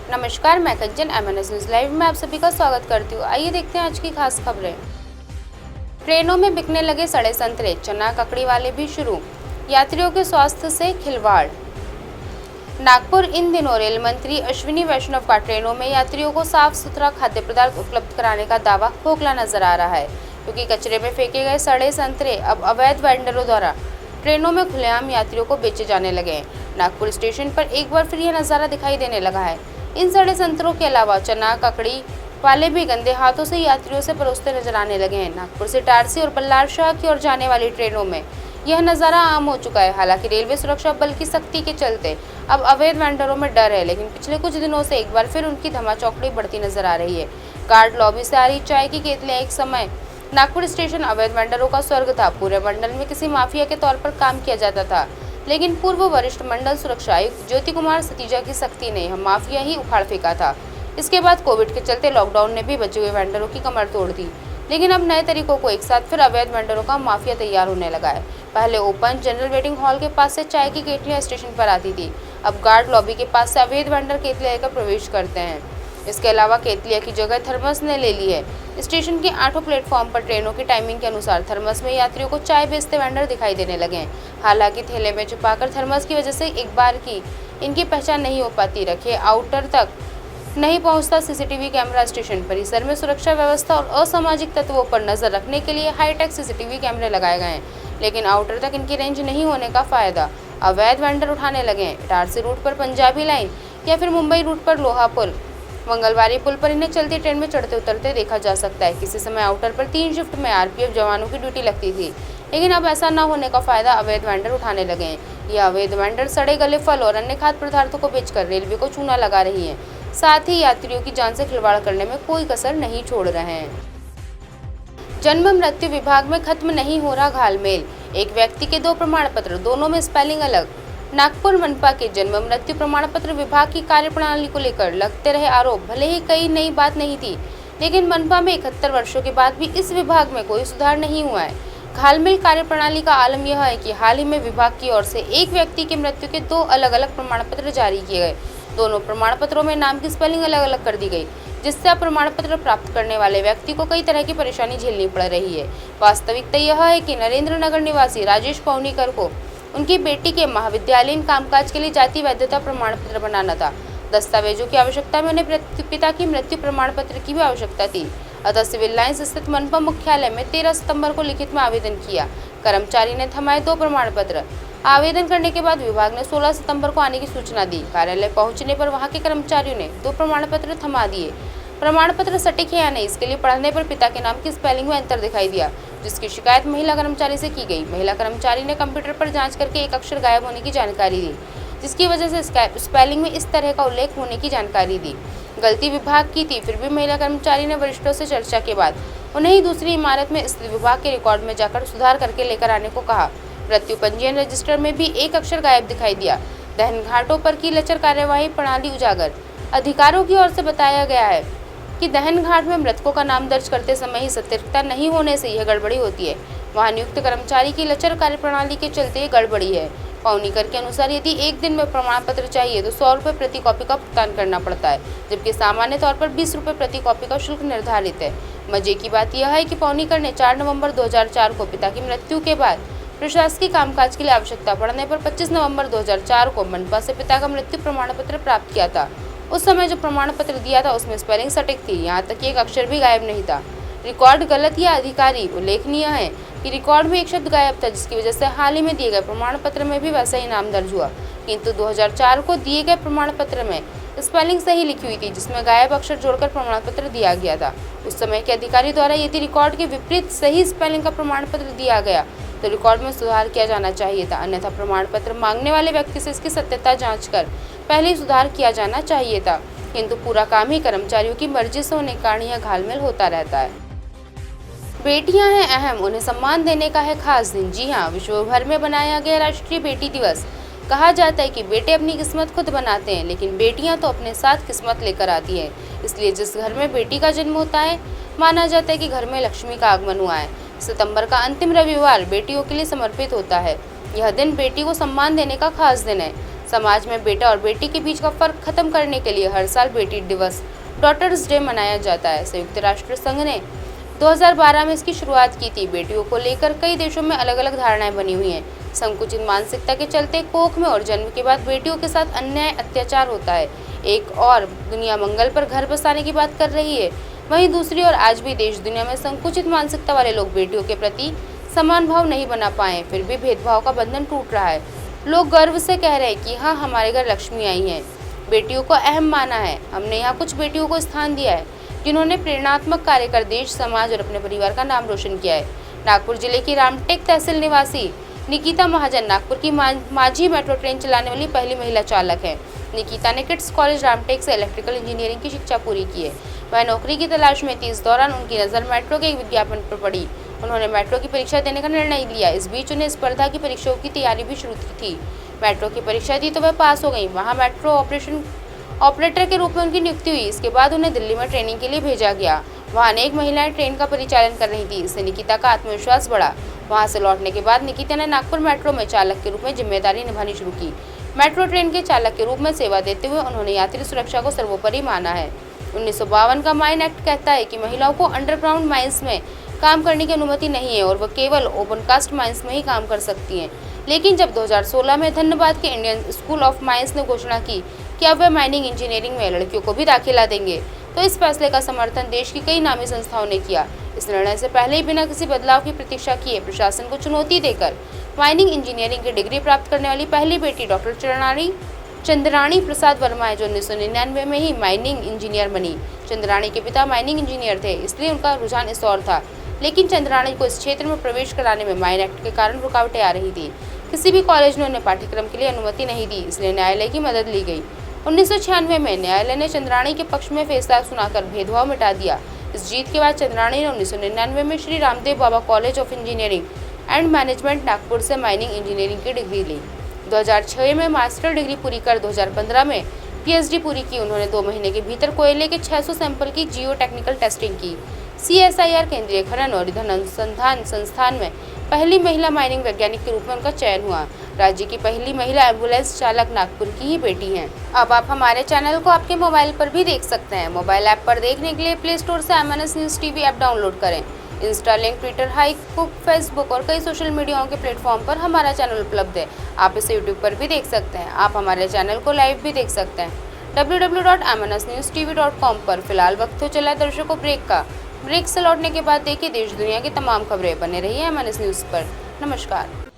नमस्कार, मैं कंचन MNS news live में आप सभी का स्वागत करती हूँ। आइए देखते हैं आज की खास खबरें। ट्रेनों में बिकने लगे सड़े संतरे, चना ककड़ी वाले भी शुरू, यात्रियों के स्वास्थ्य से खिलवाड़। नागपुर इन दिनों रेल मंत्री अश्विनी वैष्णव का ट्रेनों में यात्रियों को साफ सुथरा खाद्य पदार्थ उपलब्ध कराने का दावा खोखला नजर आ रहा है, क्योंकि कचरे में फेंके गए सड़े संतरे अब अवैध वेंडरों द्वारा ट्रेनों में खुलेआम यात्रियों को बेचे जाने लगे हैं। नागपुर स्टेशन पर एक बार फिर यह नज़ारा दिखाई देने लगा है। इन सड़े संतरों के अलावा चना ककड़ी वाले भी गंदे हाथों से यात्रियों से परोसते नजर आने लगे हैं। नागपुर से इटारसी और बल्लारशाह की ओर जाने वाली ट्रेनों में यह नज़ारा आम हो चुका है। हालांकि रेलवे सुरक्षा बल की सख्ती के चलते अब अवैध वेंडरों में डर है, लेकिन पिछले कुछ दिनों से एक बार फिर उनकी धमाचौकड़ी बढ़ती नजर आ रही है। गार्ड लॉबी से आ रही चाय की केतलियां एक समय नागपुर स्टेशन अवैध वेंडरों का स्वर्ग था। पूरे मंडल में किसी माफिया के तौर पर काम किया जाता था, लेकिन पूर्व वरिष्ठ मंडल सुरक्षा आयुक्त ज्योति कुमार सतीजा की सख्ती ने यह माफिया ही उखाड़ फेंका था। इसके बाद कोविड के चलते लॉकडाउन ने भी बचे हुए वेंडरों की कमर तोड़ दी, लेकिन अब नए तरीकों को एक साथ फिर अवैध वेंडरों का माफिया तैयार होने लगा है। पहले ओपन जनरल वेटिंग हॉल के पास से चाय की केतलियां स्टेशन पर आती थी, अब गार्ड लॉबी के पास से अवैध वेंडर केतलियां लेकर प्रवेश करते हैं। इसके अलावा केतलिया की जगह थर्मस ने ले ली है। स्टेशन के 8 प्लेटफॉर्म पर ट्रेनों की टाइमिंग के अनुसार थर्मस में यात्रियों को चाय बेचते वेंडर दिखाई देने लगे हैं। हालांकि थैले में छुपाकर थर्मस की वजह से एक बार की इनकी पहचान नहीं हो पाती। रखे आउटर तक नहीं पहुंचता सीसीटीवी कैमरा। स्टेशन परिसर में सुरक्षा व्यवस्था और असामाजिक तत्वों पर नजर रखने के लिए हाईटेक सीसीटीवी कैमरे लगाए गए हैं, लेकिन आउटर तक इनकी रेंज नहीं होने का फायदा अवैध वेंडर उठाने लगे हैं। इटारसी रूट पर पंजाबी लाइन या फिर मुंबई रूट पर लोहा पुल, मंगलवारी पुल पर इन्हें चलती ट्रेन में चढ़ते उतरते देखा जा सकता है। किसी समय आउटर पर 3 शिफ्ट में RPF जवानों की ड्यूटी लगती थी, लेकिन अब ऐसा न होने का फायदा अवैध वेंडर उठाने लगे हैं। ये अवैध वेंडर सड़े गले फल और अन्य खाद्य पदार्थों को बेचकर रेलवे को चूना लगा रही है, साथ ही यात्रियों की जान से खिलवाड़ करने में कोई कसर नहीं छोड़ रहे हैं। जन्म मृत्यु विभाग में खत्म नहीं हो रहा घालमेल, एक व्यक्ति के 2 प्रमाण पत्र, दोनों में स्पेलिंग अलग। नागपुर मनपा के जन्म मृत्यु प्रमाण पत्र विभाग की कार्यप्रणाली को लेकर लगते रहे आरोप। भले ही कई नई बात नहीं थी, लेकिन मनपा में 71 वर्षों के बाद भी इस विभाग में कोई सुधार नहीं हुआ है। घालमेल कार्यप्रणाली का आलम यह है कि हाल ही में विभाग की ओर से एक व्यक्ति की मृत्यु के 2 अलग अलग प्रमाण पत्र जारी किए गए। दोनों प्रमाण पत्रों में नाम की स्पेलिंग अलग अलग कर दी गई, जिससे अब प्रमाण पत्र प्राप्त करने वाले व्यक्ति को कई तरह की परेशानी झेलनी पड़ रही है। वास्तविकता यह है कि नरेंद्र नगर निवासी राजेश पौनीकर को उनकी बेटी के महाविद्यालयीन कामकाज के लिए जाति वैधता प्रमाण पत्र बनाना था। दस्तावेजों की आवश्यकता में उन्हें पिता की मृत्यु प्रमाण पत्र की भी आवश्यकता थी। अतः सिविल लाइंस स्थित मनपा मुख्यालय में 13 सितंबर को लिखित में आवेदन किया। कर्मचारी ने थमाए 2 प्रमाण पत्र। आवेदन करने के बाद विभाग ने 16 सितंबर को आने की सूचना दी। कार्यालय पहुंचने पर वहां के कर्मचारियों ने 2 प्रमाण पत्र थमा दिए। प्रमाण पत्र सटीक है या नहीं, इसके लिए पढ़ने पर पिता के नाम की स्पेलिंग में अंतर दिखाई दिया, जिसकी शिकायत महिला कर्मचारी से की गई। महिला कर्मचारी ने कंप्यूटर पर जांच करके एक अक्षर गायब होने की जानकारी दी, जिसकी वजह से स्पेलिंग में इस तरह का उल्लेख होने की जानकारी दी। गलती विभाग की थी, फिर भी महिला कर्मचारी ने वरिष्ठों से चर्चा के बाद उन्हें ही दूसरी इमारत में स्थित विभाग के रिकॉर्ड में जाकर सुधार करके लेकर आने को कहा। मृत्यु पंजीयन रजिस्टर में भी एक अक्षर गायब दिखाई दिया। दहन घाटों पर की लचर कार्यवाही प्रणाली उजागर। अधिकारियों की ओर से बताया गया है कि दहन घाट में मृतकों का नाम दर्ज करते समय ही सतर्कता नहीं होने से यह गड़बड़ी होती है। वहां नियुक्त कर्मचारी की लचर कार्यप्रणाली के चलते गड़बड़ी है। पौनीकर के अनुसार यदि एक दिन में प्रमाण पत्र चाहिए तो 100 रुपये प्रति कॉपी का भुगतान करना पड़ता है, जबकि सामान्य तौर पर 20 रुपये प्रति कॉपी का शुल्क निर्धारित है। मजे की बात यह है कि पौनीकर ने 4 नवंबर 2004 को पिता की मृत्यु के बाद प्रशासकीय कामकाज के लिए आवश्यकता पड़ने पर 25 नवंबर 2004 को मनपा से पिता का मृत्यु प्रमाण पत्र प्राप्त किया था। उस समय जो प्रमाण पत्र दिया था उसमें स्पेलिंग सटीक थी, यहाँ तक कि एक अक्षर भी गायब नहीं था। रिकॉर्ड गलत या अधिकारी उल्लेखनीय है कि रिकॉर्ड में एक शब्द गायब था, जिसकी वजह से हाल ही में दिए गए प्रमाण पत्र में भी वैसा ही नाम दर्ज हुआ, किंतु 2004 को दिए गए प्रमाण पत्र में स्पेलिंग सही लिखी हुई थी, जिसमें गायब अक्षर जोड़कर प्रमाण पत्र दिया गया था। उस समय के अधिकारी द्वारा यदि रिकॉर्ड के विपरीत सही स्पेलिंग का प्रमाण पत्र दिया गया तो रिकॉर्ड में सुधार किया जाना चाहिए था, अन्यथा प्रमाण पत्र मांगने वाले व्यक्ति से इसकी सत्यता जांच कर पहले ही सुधार किया जाना चाहिए था, किंतु पूरा काम ही कर्मचारियों की मर्जी से होने के कारण यह घालमेल होता रहता है। बेटियां हैं अहम, उन्हें सम्मान देने का है खास दिन। जी हाँ, विश्व भर में बनाया गया राष्ट्रीय बेटी दिवस। कहा जाता है कि बेटे अपनी किस्मत खुद बनाते हैं, लेकिन बेटियां तो अपने साथ किस्मत लेकर आती हैं। इसलिए जिस घर में बेटी का जन्म होता है, माना जाता है कि घर में लक्ष्मी का आगमन हुआ है। सितंबर का अंतिम रविवार बेटियों के लिए समर्पित होता है। यह दिन बेटी को सम्मान देने का खास दिन है। समाज में बेटा और बेटी के बीच का फर्क खत्म करने के लिए हर साल बेटी दिवस डॉटर्स डे मनाया जाता है। संयुक्त राष्ट्र संघ ने 2012 में इसकी शुरुआत की थी। बेटियों को लेकर कई देशों में अलग अलग धारणाएं बनी हुई हैं। संकुचित मानसिकता के चलते कोख में और जन्म के बाद बेटियों के साथ अन्याय अत्याचार होता है। एक और दुनिया मंगल पर घर बसाने की बात कर रही है, वहीं दूसरी ओर आज भी देश दुनिया में संकुचित मानसिकता वाले लोग बेटियों के प्रति समान भाव नहीं बना पाए। फिर भी भेदभाव का बंधन टूट रहा है। लोग गर्व से कह रहे हैं कि हाँ, हमारे घर लक्ष्मी आई है। बेटियों को अहम माना है। हमने यहाँ कुछ बेटियों को स्थान दिया है जिन्होंने प्रेरणात्मक कार्य कर देश, समाज और अपने परिवार का नाम रोशन किया है। नागपुर जिले की रामटेक तहसील निवासी निकिता महाजन नागपुर की माझी मेट्रो ट्रेन चलाने वाली पहली महिला चालक है। निकिता ने किड्स कॉलेज रामटेक से इलेक्ट्रिकल इंजीनियरिंग की शिक्षा पूरी की है। वह नौकरी की तलाश में थी। इस दौरान उनकी नज़र मेट्रो के एक विज्ञापन पर पड़ी। उन्होंने मेट्रो की परीक्षा देने का निर्णय लिया। इस बीच उन्हें स्पर्धा की परीक्षाओं की तैयारी भी शुरू की थी। मेट्रो की परीक्षा दी तो वह पास हो गई। वहाँ मेट्रो ऑपरेटर के रूप में उनकी नियुक्ति हुई। इसके बाद उन्हें दिल्ली में ट्रेनिंग के लिए भेजा गया। वहाँ अनेक महिलाएं ट्रेन का परिचालन कर रही थी। इससे निकिता का आत्मविश्वास बढ़ा। वहाँ से लौटने के बाद निकिता ने नागपुर मेट्रो में चालक के रूप में जिम्मेदारी निभानी शुरू की। मेट्रो ट्रेन के चालक के रूप में सेवा देते हुए उन्होंने यात्री सुरक्षा को सर्वोपरि माना है। 1952 का माइन एक्ट कहता है कि महिलाओं को अंडरग्राउंड माइंस में काम करने की अनुमति नहीं है और वह केवल ओपन कास्ट माइंस में ही काम कर सकती हैं। लेकिन जब 2016 में धनबाद के इंडियन स्कूल ऑफ माइंस ने घोषणा की कि अब वे माइनिंग इंजीनियरिंग में लड़कियों को भी दाखिला देंगे, तो इस फैसले का समर्थन देश की कई नामी संस्थाओं ने किया। इस निर्णय से पहले ही बिना किसी बदलाव की प्रतीक्षा किए प्रशासन को चुनौती देकर माइनिंग इंजीनियरिंग की डिग्री प्राप्त करने वाली पहली बेटी डॉक्टर चंद्राणी प्रसाद वर्मा है, जो 1999 में ही माइनिंग इंजीनियर बनी। चंद्राणी के पिता माइनिंग इंजीनियर थे, इसलिए उनका रुझान इस ओर था। लेकिन चंद्राणी को इस क्षेत्र में प्रवेश कराने में माइन एक्ट के कारण रुकावटें आ रही थी। किसी भी कॉलेज ने उन्हें पाठ्यक्रम के लिए अनुमति नहीं दी, इसलिए न्यायालय की मदद ली गई। 1996 में न्यायालय ने चंद्राणी के पक्ष में फैसला सुनाकर भेदभाव मिटा दिया। इस जीत के बाद चंद्राणी ने 1999 में Shri Ramdev Baba college of engineering and management Nagpur से माइनिंग इंजीनियरिंग की डिग्री ली। 2006 में मास्टर डिग्री पूरी कर 2015 में पीएचडी पूरी की। उन्होंने 2 महीने के भीतर कोयले के 600 सैंपल की जियो टेक्निकल टेस्टिंग की। CSIR केंद्रीय खनन और ईंधन अनुसंधान संस्थान में पहली महिला माइनिंग वैज्ञानिक के रूप में उनका चयन हुआ। राज्य की पहली महिला एम्बुलेंस चालक नागपुर की ही बेटी हैं। अब आप हमारे चैनल को आपके मोबाइल पर भी देख सकते हैं। मोबाइल ऐप पर देखने के लिए प्ले स्टोर से MNS news TV app download करें। इंस्टा, लिंक, ट्विटर, हाइकबुक, फेसबुक और कई सोशल मीडियाओं के प्लेटफॉर्म पर हमारा चैनल उपलब्ध है। आप इसे यूट्यूब पर भी देख सकते हैं। आप हमारे चैनल को लाइव भी देख सकते हैं www.mnsnewstv.com पर। फिलहाल वक्त हो चला दर्शकों ब्रेक का। ब्रेक से लौटने के बाद देखिए देश दुनिया की तमाम खबरें। बने रहिए MNS न्यूज़ पर। नमस्कार।